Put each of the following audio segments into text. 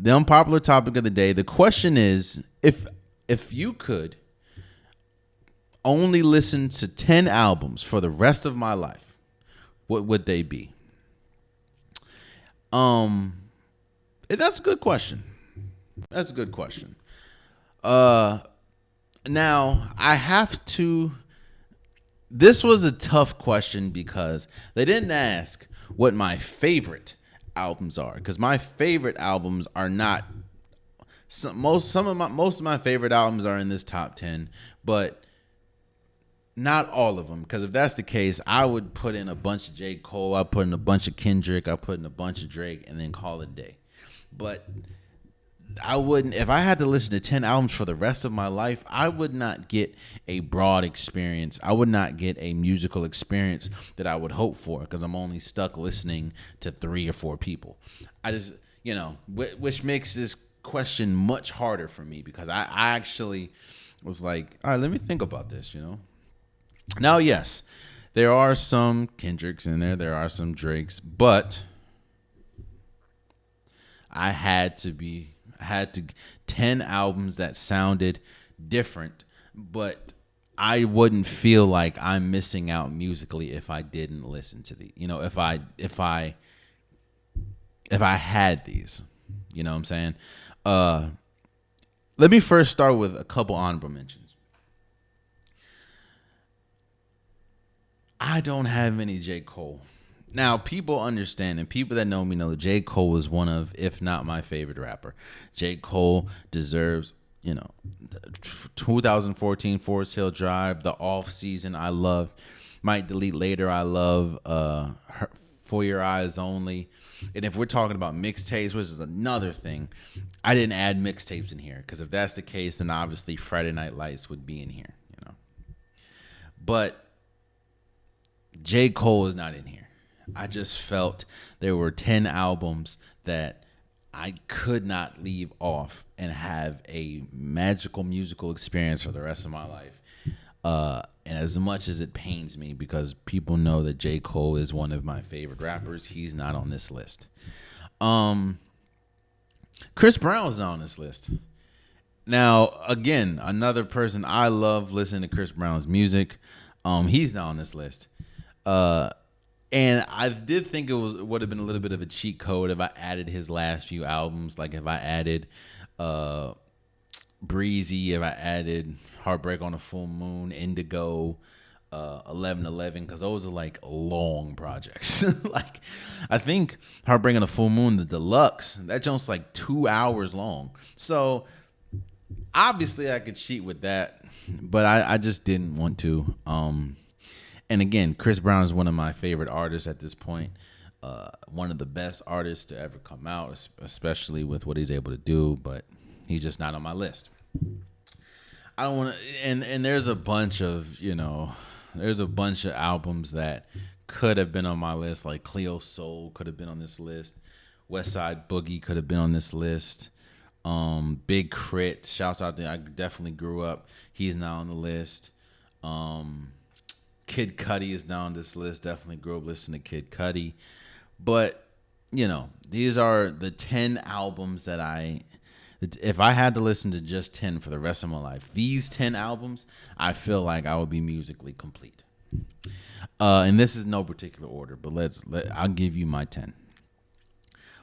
the unpopular topic of the day. The question is, if you could only listen to 10 albums for the rest of my life, what would they be? That's a good question. That's a good question. Now I have to. This was a tough question because they didn't ask what my favorite albums are, because my favorite albums are not most of my favorite albums are in this top 10, but not all of them. Because if that's the case, I would put in a bunch of J. Cole, I put in a bunch of Kendrick, I put in a bunch of Drake, and then call it a day. But I wouldn't, if I had to listen to 10 albums for the rest of my life, I would not get a broad experience. I would not get a musical experience that I would hope for, because I'm only stuck listening to 3 or 4 people. I just, which makes this question much harder for me, because I actually was like, all right, let me think about this, Now, yes, there are some Kendricks in there are some Drakes, but I had 10 albums that sounded different, but I wouldn't feel like I'm missing out musically if I didn't listen to the, if I had these, you know what I'm saying? Let me first start with a couple honorable mentions. I don't have any J. Cole. Now, people understand, and people that know me know that J. Cole is one of, if not my favorite rapper. J. Cole deserves, 2014 Forest Hill Drive, the off season I love. Might Delete Later I love. For Your Eyes Only. And if we're talking about mixtapes, which is another thing, I didn't add mixtapes in here, because if that's the case, then obviously Friday Night Lights would be in here, But J. Cole is not in here. I just felt there were 10 albums that I could not leave off and have a magical musical experience for the rest of my life. And as much as it pains me, because people know that J. Cole is one of my favorite rappers, he's not on this list. Chris Brown is not on this list. Now, again, another person, I love listening to Chris Brown's music. He's not on this list. And I did think it would have been a little bit of a cheat code if I added his last few albums. Like if I added Breezy, if I added Heartbreak on a Full Moon, Indigo, 1111, because those are like long projects. Like I think Heartbreak on a Full Moon, the deluxe, that joint's like 2 hours long. So obviously I could cheat with that, but I just didn't want to. And again, Chris Brown is one of my favorite artists at this point. One of the best artists to ever come out, especially with what he's able to do, but he's just not on my list. I don't want to, and there's a bunch of, albums that could have been on my list, like Cleo Soul could have been on this list. West Side Boogie could have been on this list. Big Crit, shouts out there. I definitely grew up. He's not on the list. Kid Cudi is now on this list. Definitely grew up listening to Kid Cudi. But, these are the 10 albums that if I had to listen to just 10 for the rest of my life, these 10 albums, I feel like I would be musically complete. And this is no particular order, but I'll give you my 10.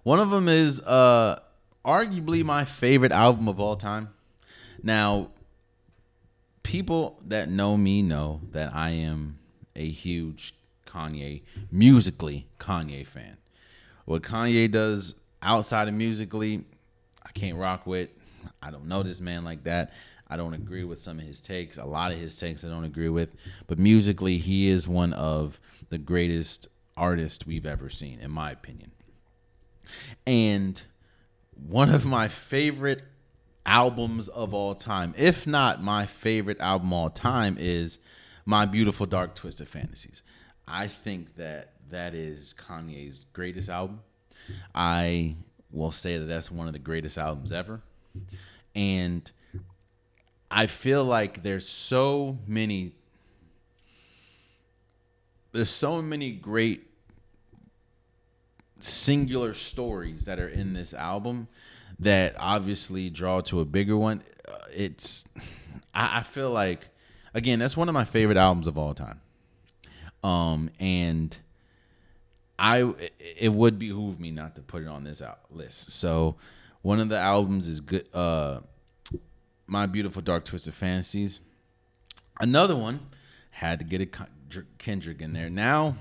One of them is arguably my favorite album of all time. Now, people that know me know that I am a huge musically Kanye fan. What Kanye does outside of musically, I can't rock with. I don't know this man like that. I don't agree with some of his takes. A lot of his takes I don't agree with. But musically, he is one of the greatest artists we've ever seen, in my opinion. And one of my favorite albums of all time, if not my favorite album of all time, is My Beautiful Dark Twisted Fantasies. I think that is Kanye's greatest album. I will say that that's one of the greatest albums ever. And I feel like there's so many great singular stories that are in this album that obviously draw to a bigger one. I feel like, again, that's one of my favorite albums of all time. And it would behoove me not to put it on this list. So one of the albums is good. My Beautiful Dark Twisted Fantasies. Another one had to get a Kendrick in there. Now,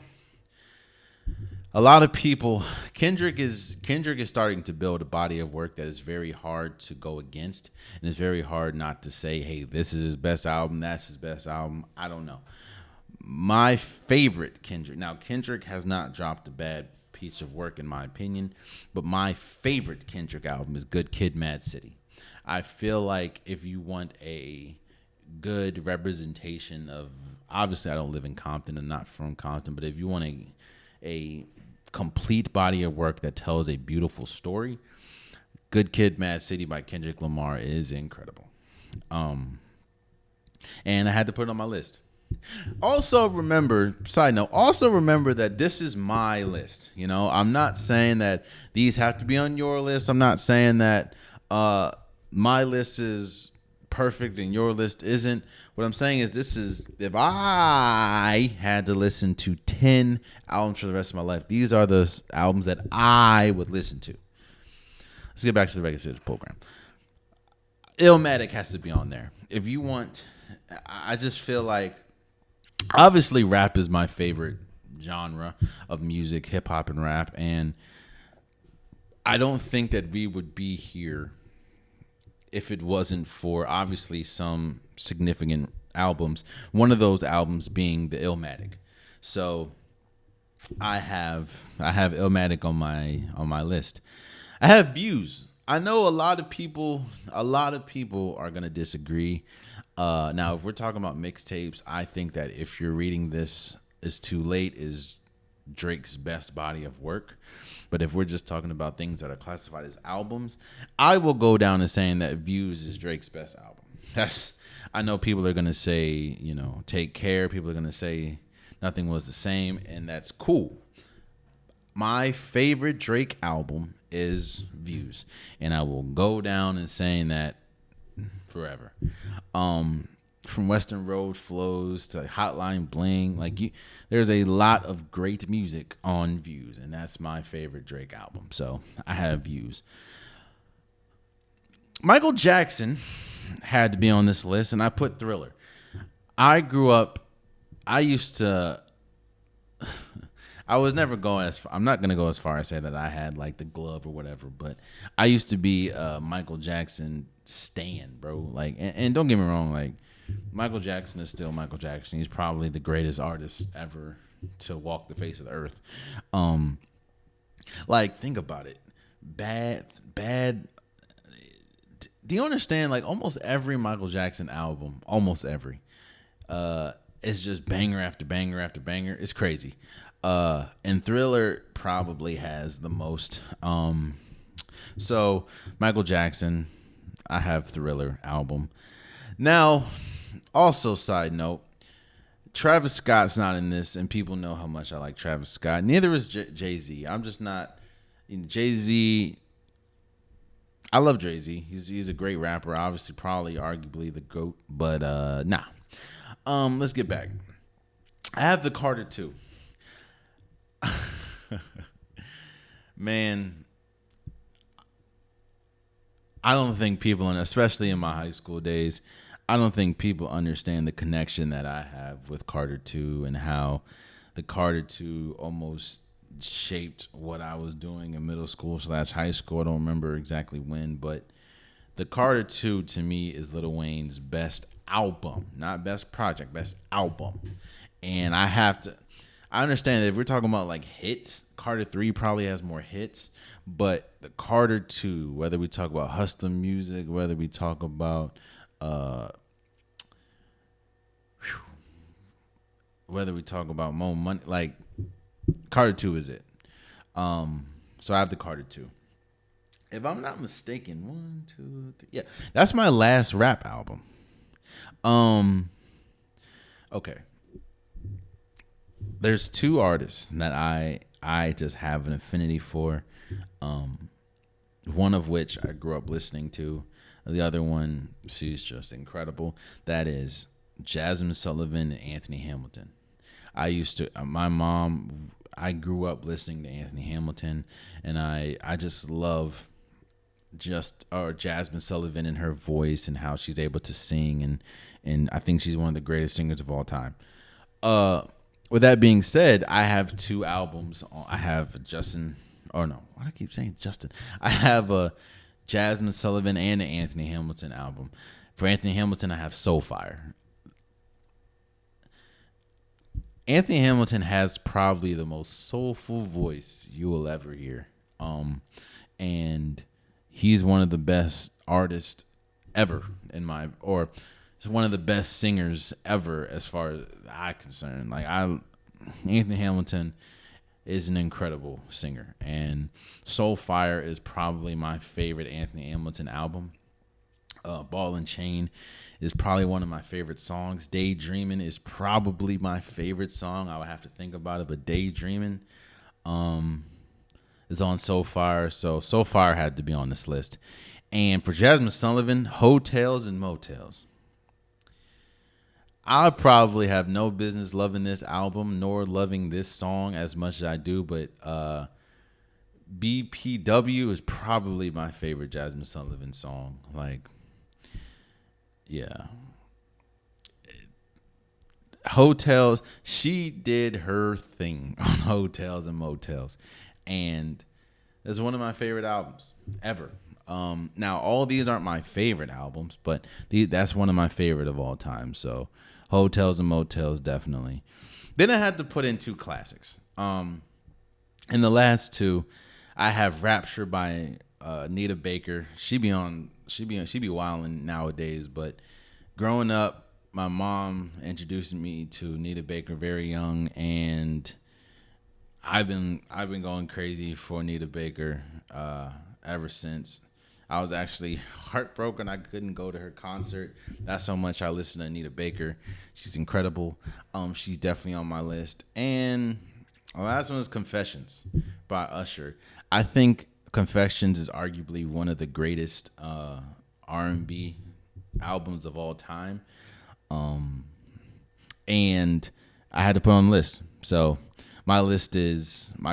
a lot of people, Kendrick is starting to build a body of work that is very hard to go against, and it's very hard not to say, hey, this is his best album, that's his best album. I don't know. My favorite Kendrick. Now, Kendrick has not dropped a bad piece of work in my opinion, but my favorite Kendrick album is Good Kid, Mad City. I feel like if you want a good representation of, obviously I don't live in Compton and not from Compton, but if you want a complete body of work that tells a beautiful story, Good Kid, Mad City by Kendrick Lamar is incredible. And I had to put it on my list. Also remember that this is my list. You know, I'm not saying that these have to be on your list. I'm not saying that my list is perfect and your list isn't. What I'm saying is, this is, if I had to listen to 10 albums for the rest of my life, these are the albums that I would listen to. Let's get back to the regular series program. Illmatic has to be on there. If you want, I just feel like, obviously rap is my favorite genre of music, hip hop and rap, and I don't think that we would be here if it wasn't for obviously some significant albums. One of those albums being the Illmatic. So I have Illmatic on my list. I have Views. I know a lot of people are gonna disagree. Now, if we're talking about mixtapes, I think that If You're Reading This Is Too Late is Drake's best body of work. But if we're just talking about things that are classified as albums, I will go down to saying that Views is Drake's best album. I know people are going to say, you know, Take Care. People are going to say Nothing Was the Same, and that's cool. My favorite Drake album is Views, and I will go down and saying that forever. From Western Road Flows to Hotline Bling, there's a lot of great music on Views, and that's my favorite Drake album. So I have Views. Michael Jackson had to be on this list, and I put Thriller. I grew up, I was never going as far, I'm not going to go as far as say that I had like the glove or whatever, but I used to be a Michael Jackson stan, bro. And don't get me wrong, Michael Jackson is still Michael Jackson. He's probably the greatest artist ever to walk the face of the earth. Think about it. Bad. Do you understand? Almost every Michael Jackson album, is just banger after banger after banger. It's crazy. And Thriller probably has the most. So Michael Jackson, I have Thriller album. Now, also side note, Travis Scott's not in this, and people know how much I like Travis Scott. Neither is Jay-Z. I'm just not. Jay-Z, I love Jay-Z. He's a great rapper. Obviously, probably arguably the GOAT, but nah. Let's get back. I have the Carter 2. Man, I don't think people, especially in my high school days, I don't think people understand the connection that I have with Carter 2 and how the Carter 2 almost shaped what I was doing in middle school / high school. I don't remember exactly when, but the Carter 2 to me is Lil Wayne's best album, not best project, best album. And I understand that if we're talking about hits, Carter 3 probably has more hits, but the Carter 2, whether we talk about Hustle Music, whether we talk about whether we talk about Mo Money, Carter 2 is it. So I have the Carter 2. If I'm not mistaken, 1, 2, 3, yeah, that's my last rap album. Okay. There's two artists that I just have an affinity for. one of which I grew up listening to. The other one, she's just incredible. That is Jasmine Sullivan and Anthony Hamilton. My mom, I grew up listening to Anthony Hamilton, and I just love Jasmine Sullivan and her voice and how she's able to sing, and I think she's one of the greatest singers of all time. With that being said, I have two albums. I have Justin. Oh no, why do I keep saying Justin? I have a Jasmine Sullivan and an Anthony Hamilton album. For Anthony Hamilton, I have Soul Fire. Anthony Hamilton has probably the most soulful voice you will ever hear. And he's one of the best artists ever he's one of the best singers ever as far as I'm concerned. Anthony Hamilton is an incredible singer, and Soul Fire is probably my favorite Anthony Hamilton album. Ball and Chain is probably one of my favorite songs. Daydreaming is probably my favorite song. I would have to think about it, but Daydreaming is on Soul Fire, so Soul Fire had to be on this list. And for Jasmine Sullivan, Hotels and Motels. I probably have no business loving this album nor loving this song as much as I do, but BPW is probably my favorite Jasmine Sullivan song. Yeah. Hotels, she did her thing on Hotels and Motels, and it's one of my favorite albums ever. Now, all of these aren't my favorite albums, but that's one of my favorite of all time. So Hotels and Motels, definitely. Then I had to put in two classics. In the last two, I have Rapture by Nita Baker. She be wilding nowadays, but growing up, my mom introduced me to Nita Baker very young, and I've been going crazy for Nita Baker ever since. I was actually heartbroken I couldn't go to her concert. That's how much I listen to Anita Baker. She's incredible. She's definitely on my list. And the last one is Confessions by Usher. I think Confessions is arguably one of the greatest R&B albums of all time. And I had to put on the list. So my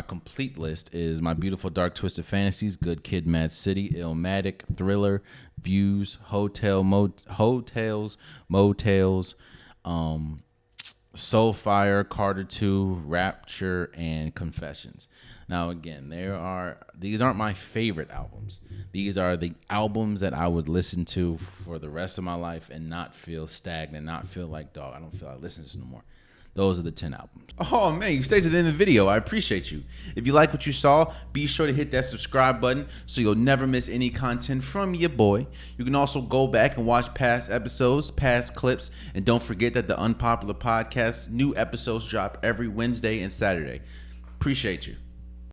complete list is My Beautiful Dark Twisted Fantasies, Good Kid, Mad City, Illmatic, Thriller, Views, Hotels, Motels, Soul Fire, Carter 2, Rapture, and Confessions. Now, again, these aren't my favorite albums. These are the albums that I would listen to for the rest of my life and not feel stagnant, not feel like, dog, I don't feel like listening to this no more. Those are the 10 albums. Oh, man, you stayed to the end of the video. I appreciate you. If you like what you saw, be sure to hit that subscribe button so you'll never miss any content from your boy. You can also go back and watch past episodes, past clips, and don't forget that the Unpopular Podcast, new episodes drop every Wednesday and Saturday. Appreciate you.